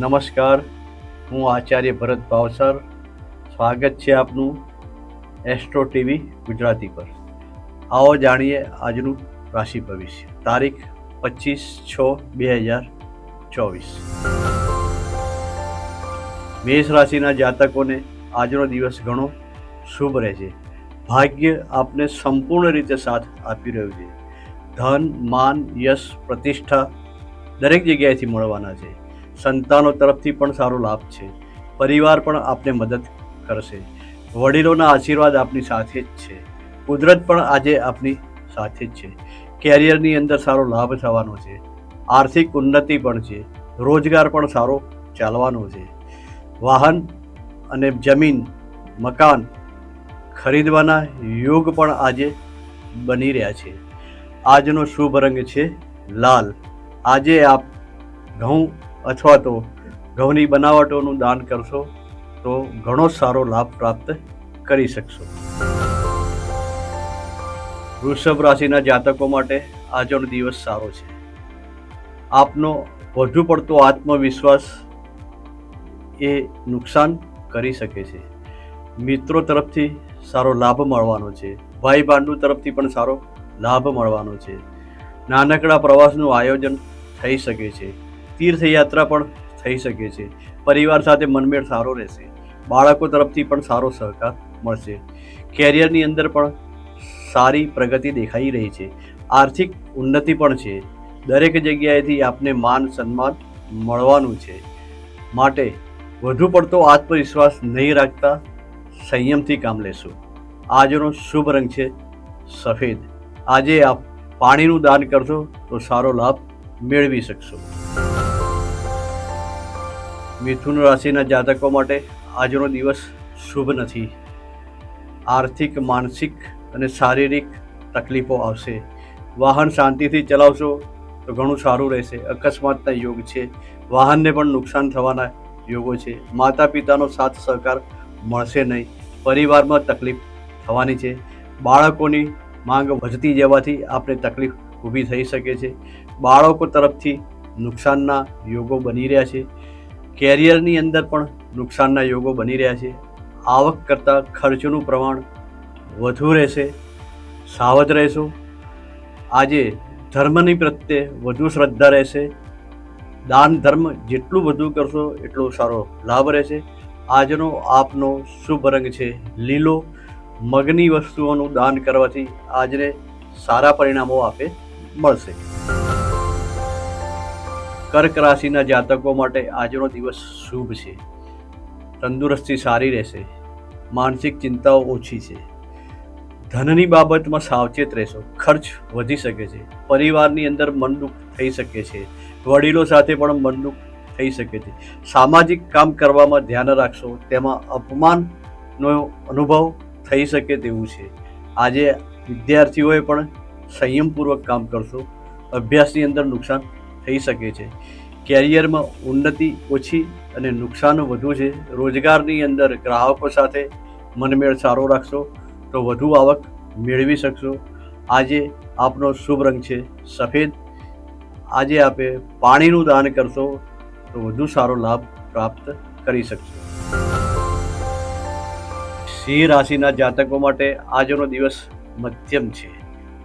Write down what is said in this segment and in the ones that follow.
નમસ્કાર, હું આચાર્ય ભરત ભાવસર. સ્વાગત છે આપનું એસ્ટ્રો ટીવી ગુજરાતી પર. આવો જાણીએ આજનું રાશિ ભવિષ્ય. તારીખ 25/6/2024. મેષ રાશિના જાતકોને આજનો દિવસ ઘણો શુભ રહેશે. ભાગ્ય આપને સંપૂર્ણ રીતે સાથ આપી રહ્યું છે. ધન, માન, યશ, પ્રતિષ્ઠા દરેક જગ્યાએથી મળવાના છે. સંતાનો તરફથી પણ સારો લાભ છે. પરિવાર પણ આપને મદદ કરશે. વડીલોના આશીર્વાદ આપની સાથે જ છે. કુદરત પણ આજે આપની સાથે જ છે. કેરિયરની અંદર સારો લાભ થવાનો છે. આર્થિક ઉન્નતિ પણ છે. રોજગાર પણ સારો ચાલવાનો છે. વાહન અને જમીન, મકાન ખરીદવાના યોગ પણ આજે બની રહ્યા છે. આજનો શુભ રંગ છે લાલ. આજે આપ ઘઉં અથવા તો ઘઉંની બનાવટોનું દાન કરશો તો ઘણો સારો લાભ પ્રાપ્ત કરી શકશો. વૃષભ રાશિના જાતકો માટે આજનો દિવસ સારો છે. આપનો વધુ પડતો આત્મવિશ્વાસ એ નુકસાન કરી શકે છે. મિત્રો તરફથી સારો લાભ મળવાનો છે. ભાઈ ભાંડુ તરફથી પણ સારો લાભ મળવાનો છે. નાનકડા પ્રવાસનું આયોજન થઈ શકે છે. તીર્થયાત્રા પણ થઈ શકે છે. પરિવાર સાથે મનમેળ સારો રહેશે. બાળકો તરફથી પણ સારો સહકાર મળશે. કેરિયરની અંદર પણ સારી પ્રગતિ દેખાઈ રહી છે. આર્થિક ઉન્નતિ પણ છે. દરેક જગ્યાએથી આપને માન સન્માન મળવાનું છે. માટે વધુ પડતો આત્મવિશ્વાસ નહીં રાખતા સંયમથી કામ લેશો. આજનો શુભ રંગ છે સફેદ. આજે આપ પાણીનું દાન કરશો તો સારો લાભ મેળવી શકશો. મિથુન રાશિના જાતકો માટે આજનો દિવસ શુભ નથી. આર્થિક, માનસિક અને શારીરિક તકલીફો આવશે. વાહન શાંતિથી ચલાવશો તો ઘણું સારું રહેશે. અકસ્માતના યોગ છે. વાહનને પણ નુકસાન થવાના યોગો છે. માતા પિતાનો સાથ સહકાર મળશે નહીં. પરિવારમાં તકલીફ થવાની છે. બાળકોની માંગ વધતી જવાથી આપણે તકલીફ ઊભી થઈ શકે છે. બાળકો તરફથી નુકસાનના યોગો બની રહ્યા છે. કેરિયરની અંદર પણ નુકસાનના યોગો બની રહ્યા છે. આવક કરતાં ખર્ચનું પ્રમાણ વધુ રહેશે. સાવધ રહેશો. આજે ધર્મની પ્રત્યે વધુ શ્રદ્ધા રહેશે. દાન ધર્મ જેટલું વધુ કરશો એટલો સારો લાભ રહેશે. આજનો આપનો શુભ રંગ છે લીલો. મગની વસ્તુઓનું દાન કરવાથી આજને સારા પરિણામો આપે મળશે. કર્ક રાશિના જાતકો માટે આજનો દિવસ શુભ છે. તંદુરસ્તી સારી રહેશે. માનસિક ચિંતાઓ ઓછી છે. ધનની બાબતમાં સાવચેત રહેશો. ખર્ચ વધી શકે છે. પરિવારની અંદર મનદુખ થઈ શકે છે. વડીલો સાથે પણ મનદુખ થઈ શકે છે. સામાજિક કામ કરવામાં ધ્યાન રાખશો. તેમાં અપમાનનો અનુભવ થઈ શકે તેવું છે. આજે વિદ્યાર્થીઓએ પણ સંયમપૂર્વક કામ કરશો. અભ્યાસની અંદર નુકસાન થઈ શકે છે. કેરિયરમાં ઉન્નતિ ઓછી અને નુકસાન વધુ છે. રોજગારની અંદર ગ્રાહકો સાથે મનમેળ સારો રાખશો તો વધુ આવક મેળવી શકશો. આજે આપનો શુભ રંગ છે સફેદ. આજે આપે પાણીનું દાન કરશો તો વધુ સારો લાભ પ્રાપ્ત કરી શકશો. સિંહ રાશિના જાતકો માટે આજનો દિવસ મધ્યમ છે.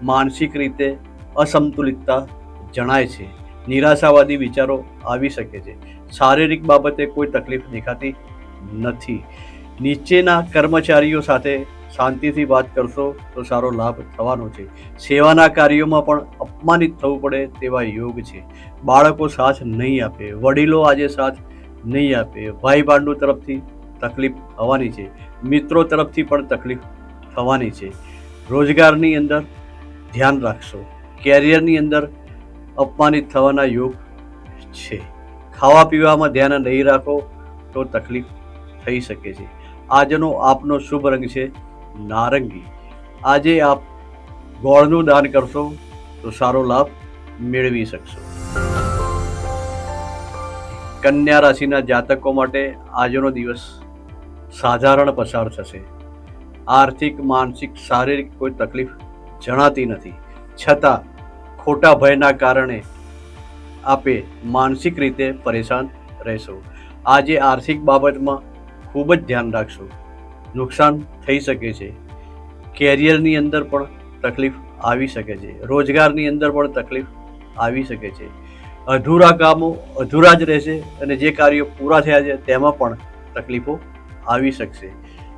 માનસિક રીતે અસંતુલિતતા જણાય છે. નિરાશાવાદી વિચારો આવી શકે છે. શારીરિક બાબતે કોઈ તકલીફ દેખાતી નથી. નીચેના કર્મચારીઓ સાથે શાંતિથી વાત કરશો તો સારો લાભ થવાનો છે. સેવાના કાર્યોમાં પણ અપમાનિત થવું પડે તેવા યોગ છે. બાળકો સાથ નહીં આપે. વડીલો આજે સાથ નહીં આપે. ભાઈ ભાંડુ તરફથી તકલીફ થવાની છે. મિત્રો તરફથી પણ તકલીફ થવાની છે. રોજગારની અંદર ધ્યાન રાખશો. કેરિયરની અંદર અપમાનિત થવાના યોગ છે. ખાવા પીવામાં ધ્યાન નહીં રાખો તો તકલીફ થઈ શકે છે. આજનો આપનો શુભ રંગ છે નારંગી. આજે આપ ગોળનું દાન કરશો તો સારો લાભ મેળવી શકશો. કન્યા રાશિના જાતકો માટે આજનો દિવસ સાધારણ પસાર થશે. આર્થિક, માનસિક, શારીરિક કોઈ તકલીફ જણાતી નથી. છતાં ખોટા ભયના કારણે આપે માનસિક રીતે પરેશાન રહેશો. આજે આર્થિક બાબતમાં ખૂબ જ ધ્યાન રાખશો. નુકસાન થઈ શકે છે. કેરિયરની અંદર પણ તકલીફ આવી શકે છે. રોજગારની અંદર પણ તકલીફ આવી શકે છે. અધૂરા કામો અધૂરા જ રહેશે અને જે કાર્યો પૂરા થયા છે તેમાં પણ તકલીફો આવી શકશે.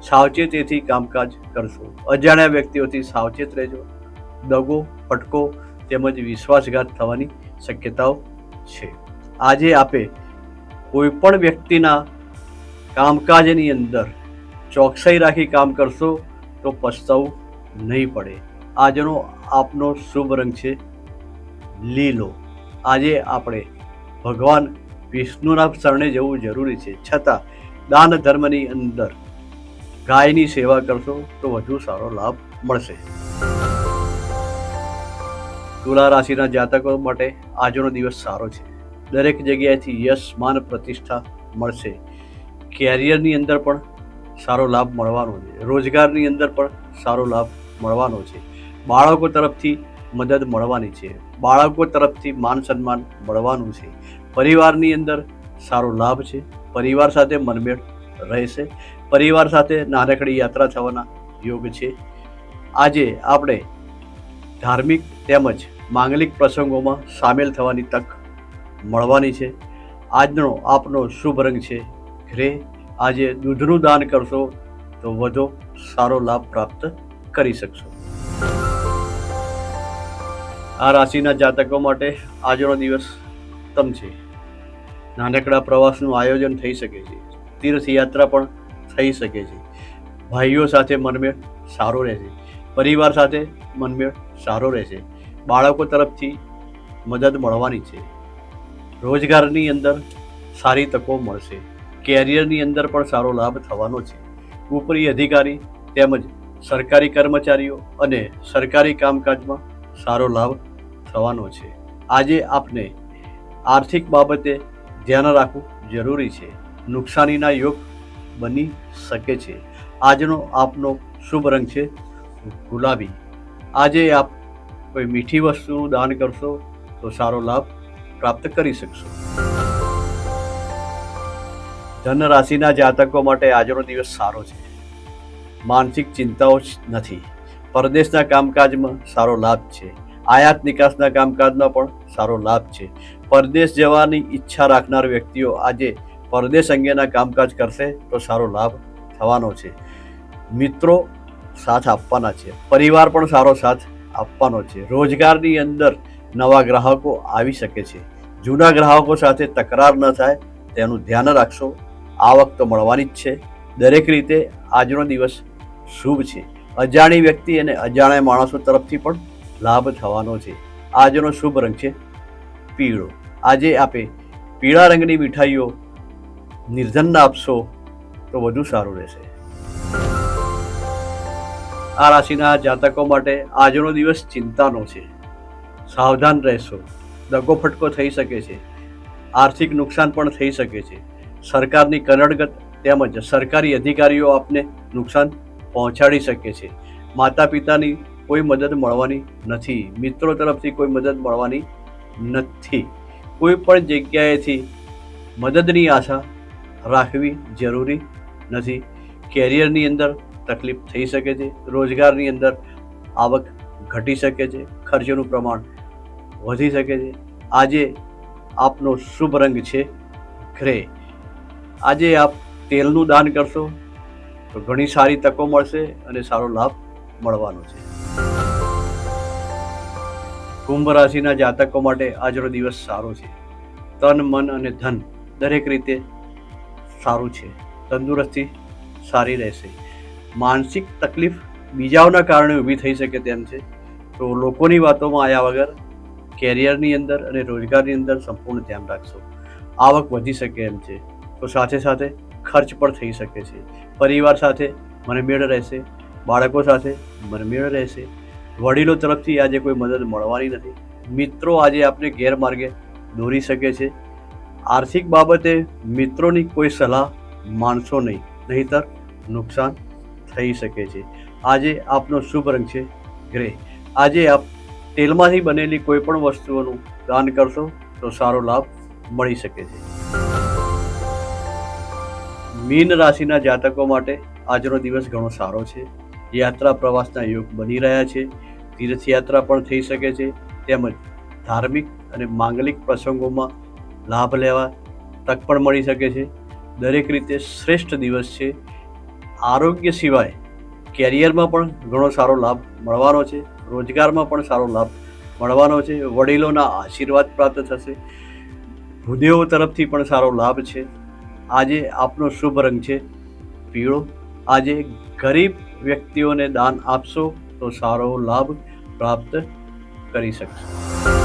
સાવચેતીથી કામકાજ કરશો. અજાણ્યા વ્યક્તિઓથી સાવચેત રહેજો. દગો, ફટકો તેમજ વિશ્વાસઘાત થવાની શક્યતાઓ છે. આજે આપે કોઈ પણ વ્યક્તિના કામકાજની અંદર ચોકસાઈ રાખી કામ કરશો તો પસ્તાવું નહીં પડે. આજનો આપનો શુભ રંગ છે લીલો. આજે આપણે ભગવાન વિષ્ણુના શરણે જવું જરૂરી છે, છતાં દાન ધર્મની અંદર ગાયની સેવા કરશો તો વધુ સારો લાભ મળશે. તુલા રાશિના જાતકો માટે આજનો દિવસ સારો છે. દરેક જગ્યાએથી યશ, માન, પ્રતિષ્ઠા મળશે. કેરિયરની અંદર પણ સારો લાભ મળવાનો છે. રોજગારની અંદર પણ સારો લાભ મળવાનો છે. બાળકો તરફથી મદદ મળવાની છે. બાળકો તરફથી માન સન્માન મળવાનું છે. પરિવારની અંદર સારો લાભ છે. પરિવાર સાથે મનમેળ રહેશે. પરિવાર સાથે નાનકડી યાત્રા થવાના યોગ છે. આજે આપણે ધાર્મિક તેમજ માંગલિક પ્રસંગોમાં સામેલ થવાની તક મળવાની છે. આજનો આપનો શુભ રંગ છે ગ્રે. આજે દૂધનું દાન કરશો તો વધુ સારો લાભ પ્રાપ્ત કરી શકશો. આ રાશિના જાતકો માટે આજનો દિવસ ઉત્તમ છે. નાનકડા પ્રવાસનું આયોજન થઈ શકે છે. તીર્થયાત્રા પણ થઈ શકે છે. ભાઈઓ સાથે મનમેળ સારો રહેશે. પરિવાર સાથે મનમેળ સારો રહેશે. બાળકો તરફથી મદદ મળવાની છે. રોજગારની અંદર સારી તકો મળશે. કેરિયરની અંદર પણ સારો લાભ થવાનો છે. ઉપરી અધિકારી તેમજ સરકારી કર્મચારીઓ અને સરકારી કામકાજમાં સારો લાભ થવાનો છે. આજે આપને આર્થિક બાબતે ધ્યાન રાખવું જરૂરી છે. નુકસાનીના યોગ બની શકે છે. આજનો આપનો શુભ રંગ છે ગુલાબી. આજે આપ કોઈ મીઠી વસ્તુનું દાન કરશો તો સારો લાભ પ્રાપ્ત કરી શકશો. ધન રાશિના જાતકો માટે આજનો દિવસ સારો છે. માનસિક ચિંતાઓ નથી. પરદેશના કામકાજમાં સારો લાભ છે. આયાત નિકાસના કામકાજમાં પણ સારો લાભ છે. પરદેશ જવાની ઈચ્છા રાખનાર વ્યક્તિઓ આજે પરદેશ અંગેના કામકાજ કરશે તો સારો લાભ થવાનો છે. મિત્રો સાથ આપવાના છે. પરિવાર પણ સારો સાથ આપવાનો છે. રોજગારની અંદર નવા ગ્રાહકો આવી શકે છે. જૂના ગ્રાહકો સાથે તકરાર ન થાય તેનું ધ્યાન રાખશો. આવક તો મળવાની જ છે. દરેક રીતે આજનો દિવસ શુભ છે. અજાણી વ્યક્તિ અને અજાણ્યા માણસો તરફથી પણ લાભ થવાનો છે. આજનો શુભ રંગ છે પીળો. આજે આપે પીળા રંગની મીઠાઈઓ નિર્ધનને આપશો તો વધુ સારું રહેશે. આ રાશિના જાતકો માટે આજનો દિવસ ચિંતાનો છે. સાવધાન રહેશો. દગો ફટકો થઈ શકે છે. આર્થિક નુકસાન પણ થઈ શકે છે. સરકારની કનડગત તેમજ સરકારી અધિકારીઓ આપને નુકસાન પહોંચાડી શકે છે. માતા પિતાની કોઈ મદદ મળવાની નથી. મિત્રો તરફથી કોઈ મદદ મળવાની નથી. કોઈ પણ જગ્યાએથી મદદની આશા રાખવી જરૂરી નથી. કેરિયરની અંદર તકલીફ થઈ શકે છે. રોજગારની અંદર આવક ઘટી શકે છે. ખર્ચનું પ્રમાણ વધી શકે છે. આજે આપનો શુભ રંગ છે ગ્રે. આજે આપ તેલનું દાન કરશો તો ઘણી સારી તકો મળશે અને સારો લાભ મળવાનો છે. કુંભ રાશિના જાતકો માટે આજનો દિવસ સારો છે. તન, મન અને ધન દરેક રીતે સારું છે. તંદુરસ્તી સારી રહેશે. માનસિક તકલીફ બીજાઓના કારણે ઊભી થઈ શકે તેમ છે, તો લોકોની વાતોમાં આવ્યા વગર કેરિયરની અંદર અને રોજગારની અંદર સંપૂર્ણ ધ્યાન રાખશો. આવક વધી શકે એમ છે, તો સાથે સાથે ખર્ચ પણ થઈ શકે છે. પરિવાર સાથે મનમેળ રહેશે. બાળકો સાથે મનમેળ રહેશે. વડીલો તરફથી આજે કોઈ મદદ મળવાની નથી. મિત્રો આજે આપને ગેરમાર્ગે દોરી શકે છે. આર્થિક બાબતે મિત્રોની કોઈ સલાહ માનશો નહીં, નહીંતર નુકસાન થઈ શકે છે. આજે આપનો શુભ રંગ છે ગ્રે. આજે આપ તેલમાંથી બનેલી કોઈ પણ વસ્તુઓનું દાન કરશો તો સારો લાભ મળી શકે છે. મીન રાશિના જાતકો માટે આજનો દિવસ ઘણો સારો છે. યાત્રા પ્રવાસના યોગ બની રહ્યા છે. તીર્થયાત્રા પણ થઈ શકે છે. તેમજ ધાર્મિક અને માંગલિક પ્રસંગોમાં લાભ લેવા તક પણ મળી શકે છે. દરેક રીતે શ્રેષ્ઠ દિવસ છે. આરોગ્ય સિવાય કેરિયરમાં પણ ઘણો સારો લાભ મળવાનો છે. રોજગારમાં પણ સારો લાભ મળવાનો છે. વડીલોના આશીર્વાદ પ્રાપ્ત થશે. ભૂદેવો તરફથી પણ સારો લાભ છે. આજે આપનો શુભ રંગ છે પીળો. આજે ગરીબ વ્યક્તિઓને દાન આપશો તો સારો લાભ પ્રાપ્ત કરી શકશો.